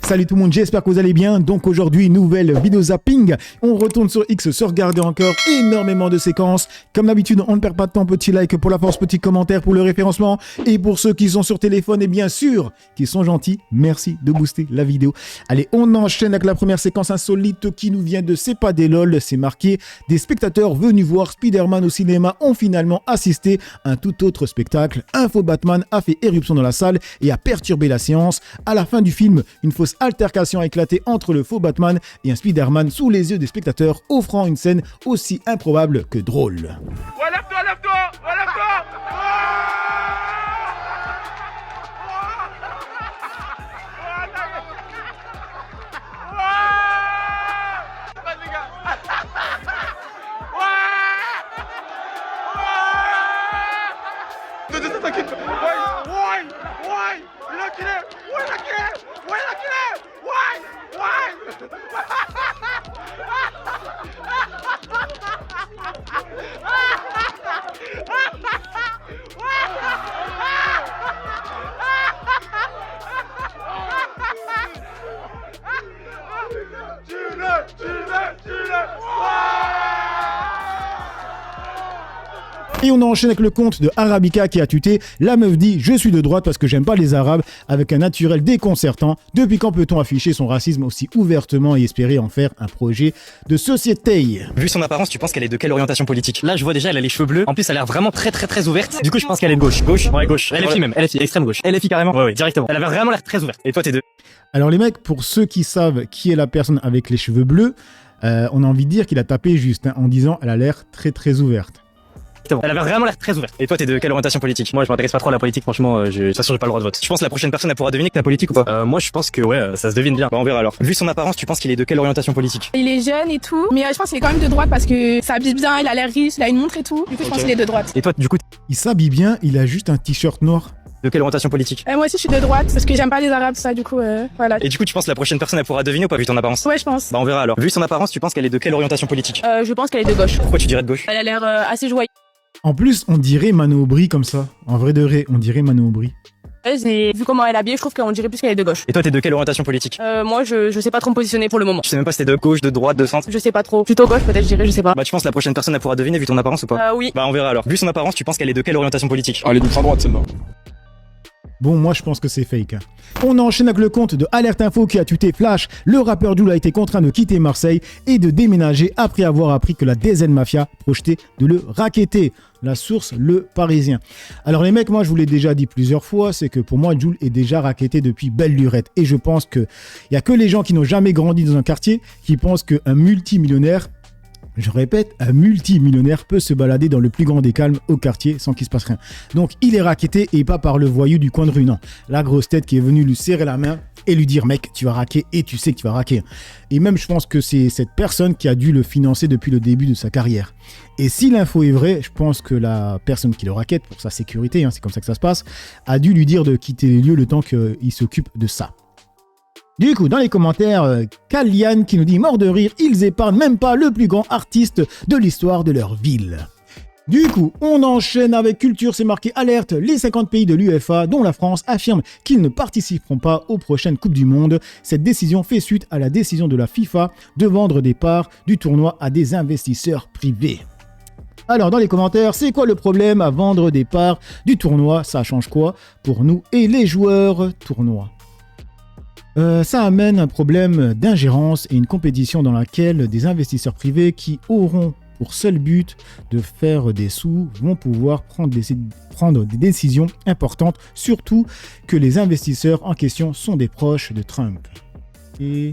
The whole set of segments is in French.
Salut tout le monde, j'espère que vous allez bien. Donc aujourd'hui, nouvelle vidéo zapping. On retourne sur X se regarder encore énormément de séquences. Comme d'habitude, on ne perd pas de temps. Petit like pour la force, petit commentaire pour le référencement. Et pour ceux qui sont sur téléphone et bien sûr qui sont gentils, merci de booster la vidéo. Allez, on enchaîne avec la première séquence insolite qui nous vient de C'est pas des lol. C'est marqué: des spectateurs venus voir Spider-Man au cinéma ont finalement assisté à un tout autre spectacle. Un faux Batman a fait éruption dans la salle et a perturbé la séance. À la fin du film, une fausse altercation a éclaté entre le faux Batman et un Spider-Man sous les yeux des spectateurs, offrant une scène aussi improbable que drôle. Ouais, lève-toi, lève-toi, ouais, lève-toi. T'inquiète pas. Ouais, il a killé. Ouais, il a killé. Ouais, il a killé. Et on enchaîne avec le conte de Arabica qui a tuté. La meuf dit: je suis de droite parce que j'aime pas les arabes, avec un naturel déconcertant. Depuis quand peut-on afficher son racisme aussi ouvertement et espérer en faire un projet de société? Vu son apparence, tu penses qu'elle est de quelle orientation politique? Là, je vois déjà, elle a les cheveux bleus. En plus, elle a l'air vraiment très ouverte. Du coup, je pense qu'elle est de gauche. Gauche? Ouais, gauche. LFI même. LFI, extrême gauche. LFI carrément? Ouais, directement. Elle avait vraiment l'air très ouverte. Et toi, t'es de? Alors les mecs, pour ceux qui savent qui est la personne avec les cheveux bleus, on a envie de dire qu'il a tapé juste en disant elle a l'air très ouverte. Elle avait vraiment l'air très ouverte. Et toi, t'es de quelle orientation politique? Moi, je m'intéresse pas trop à la politique, franchement, de toute façon, j'ai pas le droit de vote. Je pense que la prochaine personne, elle pourra deviner que t'es politique ou pas? Moi, je pense que ouais, ça se devine bien. Bah, on verra alors. Vu son apparence, tu penses qu'il est de quelle orientation politique? Il est jeune et tout, mais je pense qu'il est quand même de droite parce que ça habille bien, il a l'air riche, il a une montre et tout. Du coup, je pense qu'il est de droite. Et toi, du coup, Il s'habille bien, il a juste un t-shirt noir. de quelle orientation politique? Moi aussi, je suis de droite parce que j'aime pas les arabes, ça, du coup, voilà. Et du coup, tu penses que la prochaine personne, elle pourra deviner ou pas, vu ton apparence? Ouais, je pense. Bah, on verra alors. Vu son apparence, tu penses qu'elle est de quelle orientation politique? Je pense qu'elle est de gauche. Pourquoi tu dirais de gauche? Elle a l'air assez joyeuse. En plus, on dirait Mano Aubry comme ça. En vrai de vrai, on dirait Mano Aubry. Et vu comment elle est habillée, je trouve qu'on dirait plus qu'elle est de gauche. Et toi, t'es de quelle orientation politique? Moi, je sais pas trop me positionner pour le moment. Tu sais même pas si t'es de gauche, de droite, de centre? Je sais pas trop. Plutôt gauche, peut-être, je dirais, je sais pas. Bah, tu penses que la prochaine personne, elle pourra deviner vu ton apparence ou pas? Oui. Bah, on verra alors. Vu son apparence, tu penses qu'elle est de quelle orientation politique? Ah, elle est d'ultra droite celle-là. Bon, moi je pense que c'est fake. On enchaîne avec le compte de Alerte Info qui a tuté Flash. Le rappeur Jul a été contraint de quitter Marseille et de déménager après avoir appris que la DZ Mafia projetait de le racketter. La source, Le Parisien. Alors les mecs, moi je vous l'ai déjà dit plusieurs fois, c'est que pour moi Jul est déjà racketté depuis belle lurette. Et je pense qu'il n'y a que les gens qui n'ont jamais grandi dans un quartier qui pensent qu'un multimillionnaire, je répète, un multimillionnaire peut se balader dans le plus grand des calmes au quartier sans qu'il se passe rien. Donc il est racketté et pas par le voyou du coin de rue, non. La grosse tête qui est venue lui serrer la main et lui dire: mec, tu vas raquer et tu sais que tu vas raquer. Et même je pense que c'est cette personne qui a dû le financer depuis le début de sa carrière. Et si l'info est vraie, je pense que la personne qui le raquette, pour sa sécurité, c'est comme ça que ça se passe, a dû lui dire de quitter les lieux le temps qu'il s'occupe de ça. Du coup, dans les commentaires, Kalian qui nous dit: mort de rire, ils épargnent même pas le plus grand artiste de l'histoire de leur ville. Du coup, on enchaîne avec Culture, c'est marqué alerte: les 50 pays de l'UEFA, dont la France, affirment qu'ils ne participeront pas aux prochaines Coupes du Monde. Cette décision fait suite à la décision de la FIFA de vendre des parts du tournoi à des investisseurs privés. Alors, dans les commentaires, c'est quoi le problème à vendre des parts du tournoi? Ça change quoi pour nous et les joueurs tournoi? Ça amène un problème d'ingérence et une compétition dans laquelle des investisseurs privés qui auront pour seul but de faire des sous vont pouvoir prendre des décisions importantes, surtout que les investisseurs en question sont des proches de Trump. Et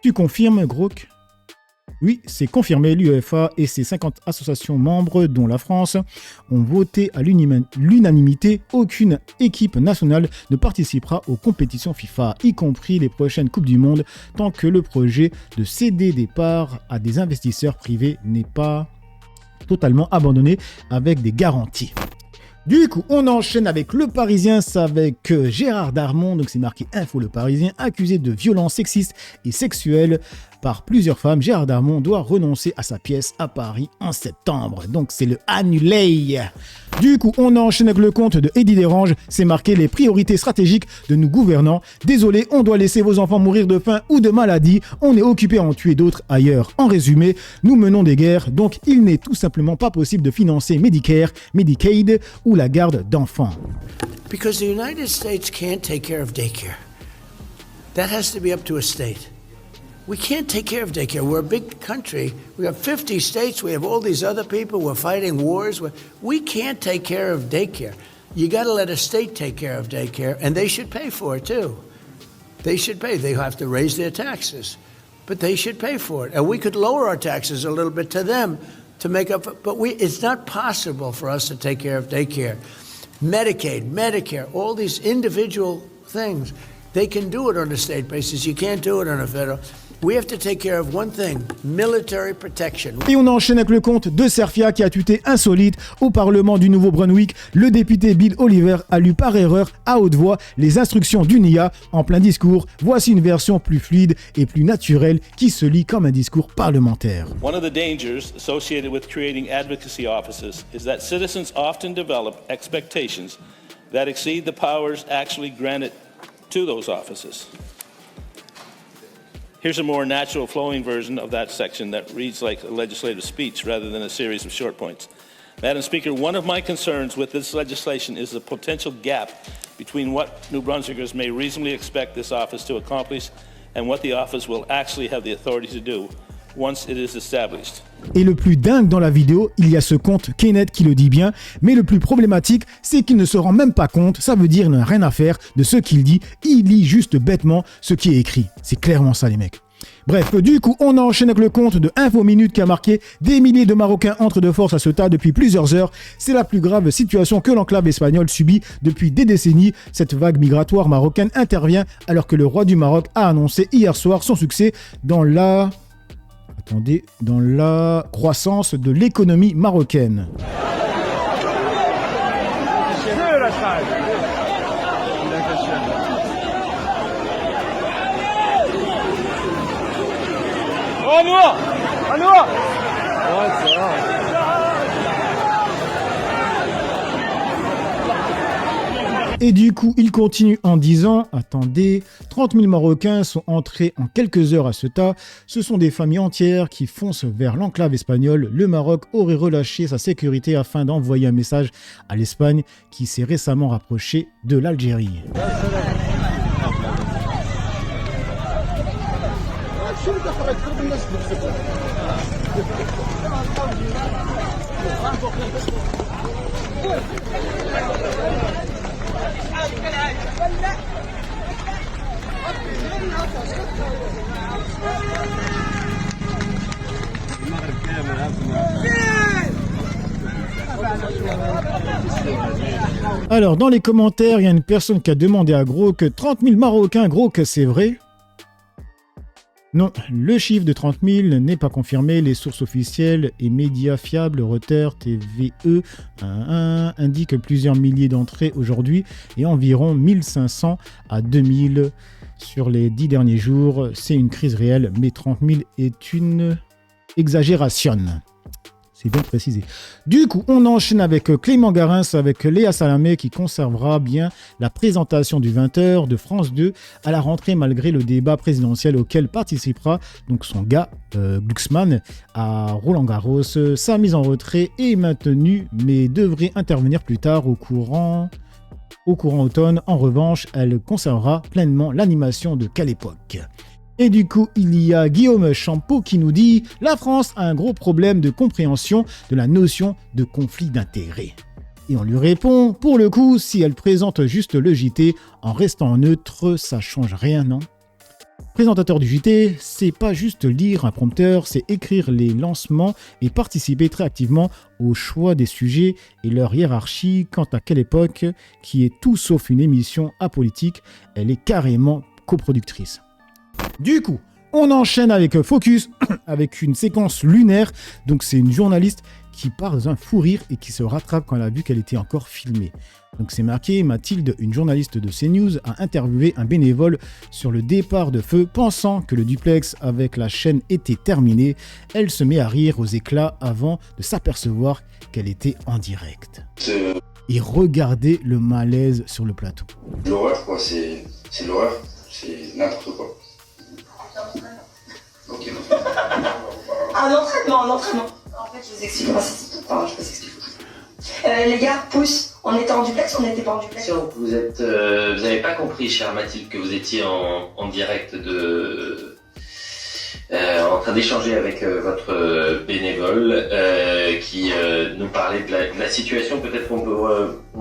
tu confirmes, Grok? Oui, c'est confirmé, l'UEFA et ses 50 associations membres, dont la France, ont voté à l'unanimité. Aucune équipe nationale ne participera aux compétitions FIFA, y compris les prochaines Coupes du Monde, tant que le projet de céder des parts à des investisseurs privés n'est pas totalement abandonné avec des garanties. Du coup, on enchaîne avec Le Parisien, c'est avec Gérard Darmon, donc c'est marqué Info Le Parisien, accusé de violences sexistes et sexuelles par plusieurs femmes, Gérard Darmon doit renoncer à sa pièce à Paris en septembre. Donc c'est le annulé. Du coup, on enchaîne avec le compte de Eddie Derange. C'est marqué les priorités stratégiques de nos gouvernants. Désolé, on doit laisser vos enfants mourir de faim ou de maladie. On est occupé à en tuer d'autres ailleurs. En résumé, nous menons des guerres, donc il n'est tout simplement pas possible de financer Medicare, Medicaid ou la garde d'enfants. Because the United States can't take care of daycare. That has to be up to a state. We can't take care of daycare. We're a big country. We have 50 states. We have all these other people. We're fighting wars. We can't take care of daycare. You got to let a state take care of daycare, and they should pay for it too. They should pay. They have to raise their taxes, but they should pay for it. And we could lower our taxes a little bit to them to make up. But it's not possible for us to take care of daycare. Medicaid, Medicare, all these individual things, they can do it on a state basis. You can't do it on a federal. We have to take care of one thing, military protection. Et on enchaîne avec le compte de Serfia qui a tweeté insolite au Parlement du Nouveau-Brunswick. Le député Bill Oliver a lu par erreur à haute voix les instructions du NIA en plein discours. Voici une version plus fluide et plus naturelle qui se lit comme un discours parlementaire. One of the dangers associated with creating advocacy offices is that citizens often develop expectations that exceed the powers actually granted to those offices. Here's a more natural flowing version of that section that reads like a legislative speech rather than a series of short points. Madam Speaker, one of my concerns with this legislation is the potential gap between what New Brunswickers may reasonably expect this office to accomplish and what the office will actually have the authority to do once it is established. Et le plus dingue dans la vidéo, il y a ce compte Kenneth qui le dit bien, mais le plus problématique, c'est qu'il ne se rend même pas compte, ça veut dire qu'il n'a rien à faire de ce qu'il dit, il lit juste bêtement ce qui est écrit. C'est clairement ça les mecs. Bref, du coup, on enchaîne avec le compte de Info Minute qui a marqué des milliers de Marocains entrent de force à Ceuta depuis plusieurs heures. C'est la plus grave situation que l'enclave espagnole subit depuis des décennies. Cette vague migratoire marocaine intervient alors que le roi du Maroc a annoncé hier soir son succès dans la croissance de l'économie marocaine. Et du coup, il continue en disant, attendez, 30 000 Marocains sont entrés en quelques heures à Ceuta. Ce sont des familles entières qui foncent vers l'enclave espagnole. Le Maroc aurait relâché sa sécurité afin d'envoyer un message à l'Espagne qui s'est récemment rapprochée de l'Algérie. Alors, dans les commentaires, il y a une personne qui a demandé à Gros que 30 000 Marocains, Gros, que c'est vrai. Non, le chiffre de 30 000 n'est pas confirmé. Les sources officielles et médias fiables, Reuters, TVE, indiquent plusieurs milliers d'entrées aujourd'hui et environ 1500 à 2000 sur les 10 derniers jours. C'est une crise réelle, mais 30 000 est une exagération. C'est bien précisé. Du coup, on enchaîne avec Clément Garins, avec Léa Salamé qui conservera bien la présentation du 20h de France 2 à la rentrée malgré le débat présidentiel auquel participera donc son gars Glucksmann à Roland-Garros. Sa mise en retrait est maintenue mais devrait intervenir plus tard au courant automne. En revanche, elle conservera pleinement l'animation de Quelle époque. Et du coup, il y a Guillaume Champeau qui nous dit « La France a un gros problème de compréhension de la notion de conflit d'intérêts ». Et on lui répond « Pour le coup, si elle présente juste le JT en restant neutre, ça change rien, non ?» Présentateur du JT, c'est pas juste lire un prompteur, c'est écrire les lancements et participer très activement au choix des sujets et leur hiérarchie. Quant à Quelle époque, qui est tout sauf une émission apolitique, elle est carrément coproductrice. Du coup, on enchaîne avec Focus, avec une séquence lunaire. Donc c'est une journaliste qui part dans un fou rire et qui se rattrape quand elle a vu qu'elle était encore filmée. Donc c'est marqué, Mathilde, une journaliste de CNews, a interviewé un bénévole sur le départ de feu, pensant que le duplex avec la chaîne était terminé. Elle se met à rire aux éclats avant de s'apercevoir qu'elle était en direct. Et regardez le malaise sur le plateau. L'horreur, quoi, c'est l'horreur, c'est n'importe quoi. Ok. Un entraînement. En fait, je vous explique, moi, c'est tout. Enfin, je vous explique. Les gars, pousse. On était en duplex, on n'était pas en duplex. Vous n'avez pas compris, chère Mathilde, que vous étiez en direct en train d'échanger avec votre bénévole qui nous parlait de la situation. Peut-être qu'on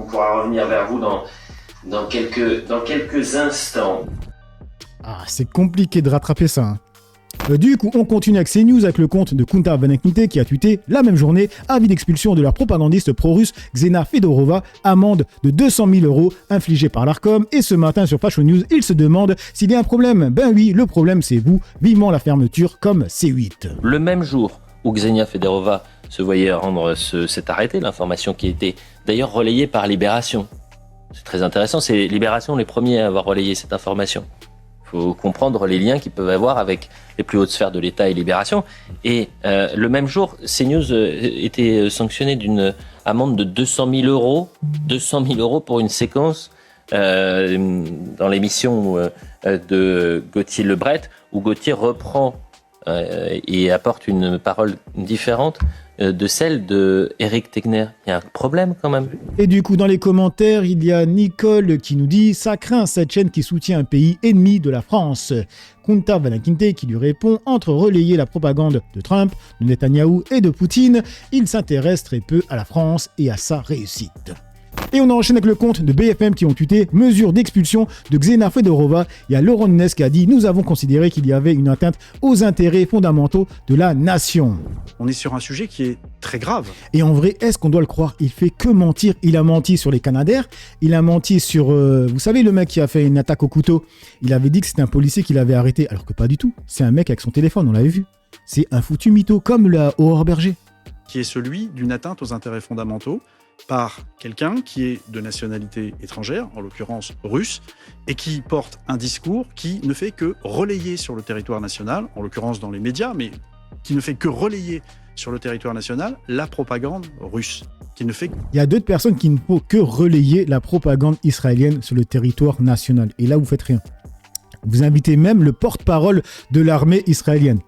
pourra revenir vers vous dans quelques instants. Ah, c'est compliqué de rattraper ça, hein. Du coup, on continue avec CNews avec le compte de Kunta Vanenkinte qui a tweeté la même journée avis d'expulsion de leur propagandiste pro-russe Xena Fedorova, amende de 200 000 € infligée par l'Arcom. Et ce matin sur Fashion News, il se demande s'il y a un problème. Ben oui, le problème c'est vous. Vivement la fermeture comme C8. Le même jour où Xenia Fedorova se voyait rendre cet arrêté, l'information qui était d'ailleurs relayée par Libération. C'est très intéressant, c'est Libération les premiers à avoir relayé cette information. Il faut comprendre les liens qu'ils peuvent avoir avec les plus hautes sphères de l'État et Libération. Et le même jour, CNews était sanctionné d'une amende de 200 000 €. 200 000 € pour une séquence dans l'émission de Gauthier Lebret, où Gauthier reprend et apporte une parole différente de celle de Éric Tegner. Il y a un problème quand même. Et du coup, dans les commentaires, il y a Nicole qui nous dit « Ça craint cette chaîne qui soutient un pays ennemi de la France ». Kunta Vanenkinte qui lui répond « Entre relayer la propagande de Trump, de Netanyahou et de Poutine, il s'intéresse très peu à la France et à sa réussite ». Et on enchaîne avec le compte de BFM qui ont tweeté « Mesure d'expulsion de Xena Fedorova ». Il y a Laurent Nunes qui a dit « Nous avons considéré qu'il y avait une atteinte aux intérêts fondamentaux de la nation ». On est sur un sujet qui est très grave. Et en vrai, est-ce qu'on doit le croire? Il fait que mentir. Il a menti sur les Canadair, il a menti sur... vous savez, le mec qui a fait une attaque au couteau, il avait dit que c'était un policier qui l'avait arrêté, alors que pas du tout. C'est un mec avec son téléphone, on l'avait vu. C'est un foutu mytho, comme la Aurore Berger. Qui est celui d'une atteinte aux intérêts fondamentaux par quelqu'un qui est de nationalité étrangère, en l'occurrence russe, et qui porte un discours qui ne fait que relayer sur le territoire national, en l'occurrence dans les médias, mais qui ne fait que relayer sur le territoire national la propagande russe. Il y a d'autres personnes qui ne font que relayer la propagande israélienne sur le territoire national. Et là, vous faites rien. Vous invitez même le porte-parole de l'armée israélienne,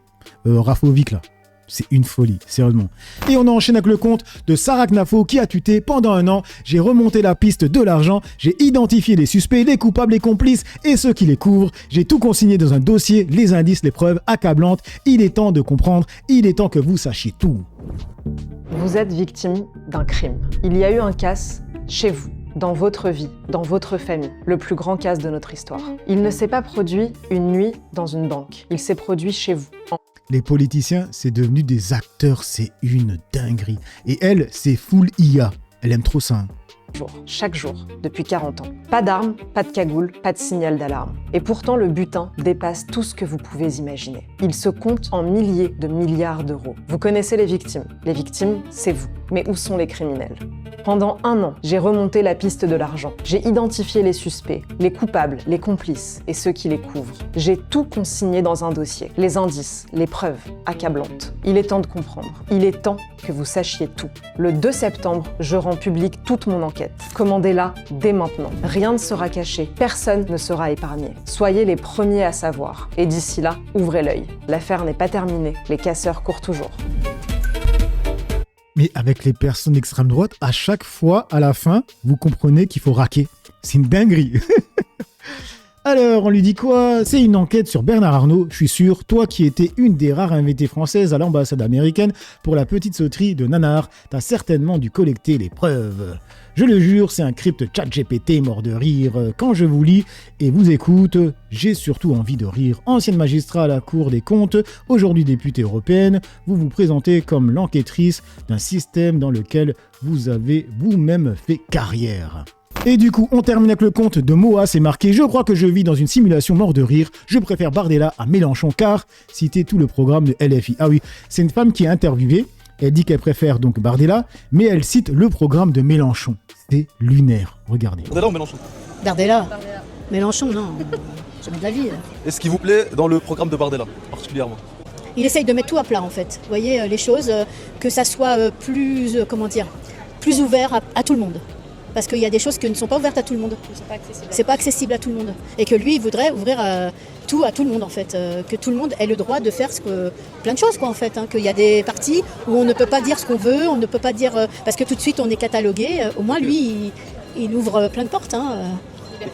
Rafovic, là. C'est une folie, sérieusement. Et on enchaîne avec le compte de Sarah Knafo qui a tweeté « Pendant un an, j'ai remonté la piste de l'argent, j'ai identifié les suspects, les coupables, les complices et ceux qui les couvrent. J'ai tout consigné dans un dossier, les indices, les preuves accablantes. Il est temps de comprendre, il est temps que vous sachiez tout. » Vous êtes victime d'un crime. Il y a eu un casse chez vous, dans votre vie, dans votre famille, le plus grand casse de notre histoire. Il ne s'est pas produit une nuit dans une banque, il s'est produit chez vous. Les politiciens, c'est devenu des acteurs, c'est une dinguerie. Et elle, c'est full IA. Elle aime trop ça. Hein. Chaque jour, depuis 40 ans. Pas d'armes, pas de cagoule, pas de signal d'alarme. Et pourtant, le butin dépasse tout ce que vous pouvez imaginer. Il se compte en milliers de milliards d'euros. Vous connaissez les victimes. Les victimes, c'est vous. Mais où sont les criminels? Pendant un an, j'ai remonté la piste de l'argent. J'ai identifié les suspects, les coupables, les complices et ceux qui les couvrent. J'ai tout consigné dans un dossier. Les indices, les preuves accablantes. Il est temps de comprendre. Il est temps que vous sachiez tout. Le 2 septembre, je rends publique toute mon enquête. Commandez-la dès maintenant. Rien ne sera caché. Personne ne sera épargné. Soyez les premiers à savoir. Et d'ici là, ouvrez l'œil. L'affaire n'est pas terminée. Les casseurs courent toujours. Mais avec les personnes d'extrême droite, à chaque fois, à la fin, vous comprenez qu'il faut raquer. C'est une dinguerie. Alors, on lui dit quoi? C'est une enquête sur Bernard Arnault, je suis sûr. Toi qui étais une des rares invitées françaises à l'ambassade américaine pour la petite sauterie de Nanar, t'as certainement dû collecter les preuves. Je le jure, c'est un crypte ChatGPT mort de rire. Quand je vous lis et vous écoute, j'ai surtout envie de rire. Ancienne magistrat à la Cour des comptes, aujourd'hui députée européenne, vous vous présentez comme l'enquêtrice d'un système dans lequel vous avez vous-même fait carrière. Et du coup, on termine avec le compte de Moa, c'est marqué « Je crois que je vis dans une simulation mort de rire. Je préfère Bardella à Mélenchon car... » Citer tout le programme de LFI. Ah oui, c'est une femme qui est interviewée Elle dit qu'elle préfère donc Bardella, mais elle cite le programme de Mélenchon. C'est lunaire. Regardez. Bardella ou Mélenchon? Bardella. Mélenchon, non. Jamais de la vie. Et ce qui vous plaît dans le programme de Bardella, particulièrement? Il essaye de mettre tout à plat, en fait. Vous voyez, les choses, que ça soit plus, plus ouvert à tout le monde. Parce qu'il y a des choses qui ne sont pas ouvertes à tout le monde. C'est pas accessible à tout le monde. Et que lui, il voudrait ouvrir tout à tout le monde, en fait. Que tout le monde ait le droit de faire plein de choses, quoi, en fait. Qu'il y a des parties où on ne peut pas dire ce qu'on veut, on ne peut pas dire... parce que tout de suite, on est catalogué. Au moins, lui, il ouvre plein de portes.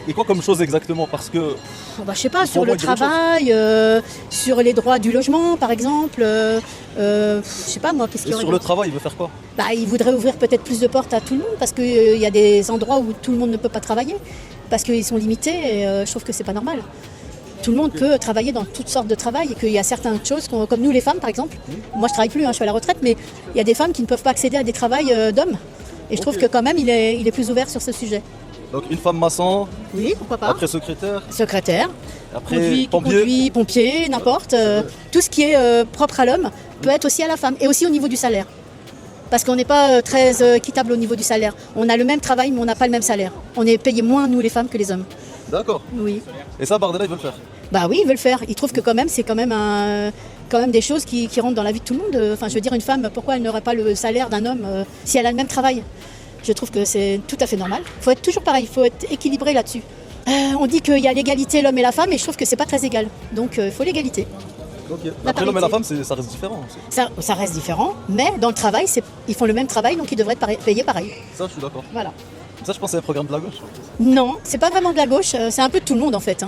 Et quoi comme chose exactement? Parce que... je sais pas, sur le travail, sur les droits du logement, par exemple. Je sais pas, moi, qu'est-ce qu'il y aurait... Sur le travail, il veut faire quoi? Il voudrait ouvrir peut-être plus de portes à tout le monde, parce qu'il y a des endroits où tout le monde ne peut pas travailler, parce qu'ils sont limités, et je trouve que c'est pas normal. Tout le monde peut travailler dans toutes sortes de travail, et qu'il y a certaines choses, comme nous les femmes, par exemple. Moi, je travaille plus, je suis à la retraite, mais il y a des femmes qui ne peuvent pas accéder à des travails d'hommes. Et je trouve que quand même, il est plus ouvert sur ce sujet. Donc une femme maçon. Oui, pourquoi pas. Après secrétaire. Secrétaire. Après pompier, n'importe. Tout ce qui est propre à l'homme peut être aussi à la femme. Et aussi au niveau du salaire. Parce qu'on n'est pas très équitable au niveau du salaire. On a le même travail, mais on n'a pas le même salaire. On est payé moins, nous les femmes, que les hommes. D'accord. Oui. Et ça, Bardella, il veut le faire? Oui, il veut le faire. Il trouve que c'est quand même des choses qui rentrent dans la vie de tout le monde. Enfin, je veux dire, une femme, pourquoi elle n'aurait pas le salaire d'un homme si elle a le même travail? Je trouve que c'est tout à fait normal. Il faut être toujours pareil, il faut être équilibré là-dessus. On dit qu'il y a l'égalité, l'homme et la femme, et je trouve que c'est pas très égal. Donc il faut l'égalité. Okay. Après l'homme et la femme, ça reste différent. Ça reste différent, mais dans le travail, ils font le même travail, donc ils devraient être payés pareil. Ça, je suis d'accord. Voilà. Ça, je pense que c'est un programme de la gauche. Non, c'est pas vraiment de la gauche, c'est un peu de tout le monde en fait.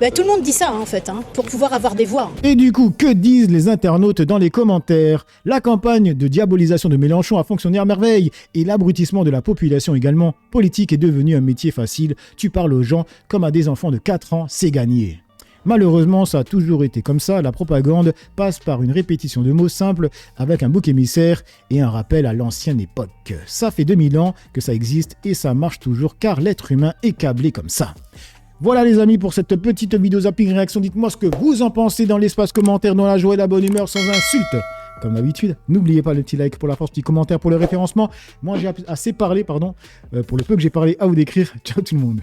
Ouais. Tout le monde dit ça en fait, pour pouvoir avoir des voix. Et du coup, que disent les internautes dans les commentaires? La campagne de diabolisation de Mélenchon a fonctionné à merveille, et l'abrutissement de la population également. Politique est devenu un métier facile, tu parles aux gens comme à des enfants de 4 ans, c'est gagné. Malheureusement, ça a toujours été comme ça, la propagande passe par une répétition de mots simples avec un bouc émissaire et un rappel à l'ancienne époque. Ça fait 2000 ans que ça existe et ça marche toujours car l'être humain est câblé comme ça. Voilà les amis pour cette petite vidéo zapping réaction, dites-moi ce que vous en pensez dans l'espace commentaire, dans la joie et la bonne humeur sans insulte. Comme d'habitude, n'oubliez pas le petit like pour la force, petit commentaire pour le référencement. Moi j'ai assez parlé, pour le peu que j'ai parlé à vous décrire. Ciao tout le monde.